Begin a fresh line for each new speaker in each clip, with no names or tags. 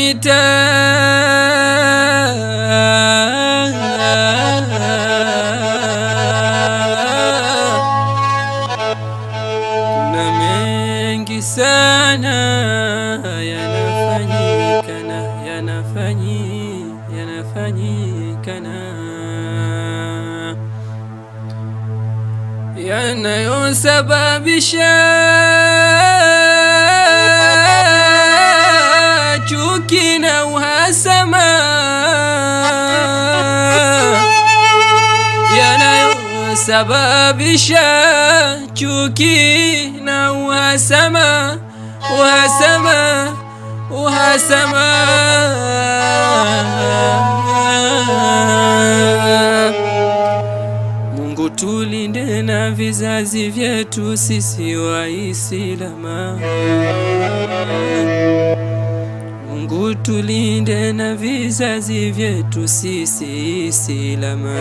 mitaa, kuna mengi sana yanafanyikana yanayosababisha chuki na uhasama, yanayosababisha chuki na uhasama. Mungu tulinde na vizazi vyetu sisi Waislamu. Mungu tulinde na vizazi vyetu sisi Waislamu.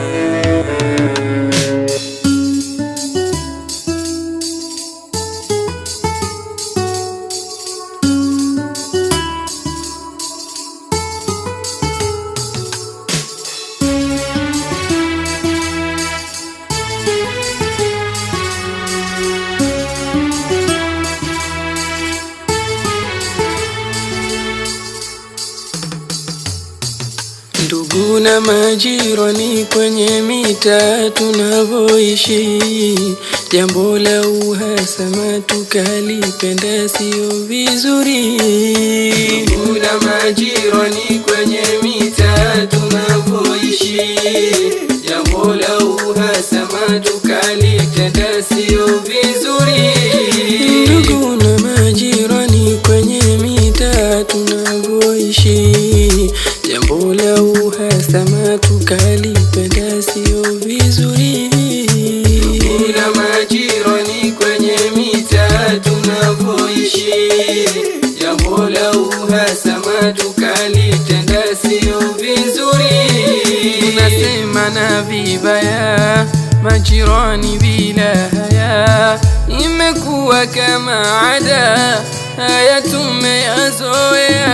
Ndugu na majirani kwenye mitaa tunavyoishi, jambo la uhasama tukalipenda sio vizuri. Ndugu na majirani kwenye mitaa tunavyoishi, jambo la uhasama tukalipenda sio vizuri. Ndugu na majirani kwenye mitaa tunavyoishi, jambo la uhasama tukalipenda sio vizuri. Ndugu na majirani kwenye mitaa tunavyoishi, jambo la uhasama tukalipenda sio vizuri. Tunasemana vibaya majirani bila haya, imekuwa kama ada, haya tumeyazoea.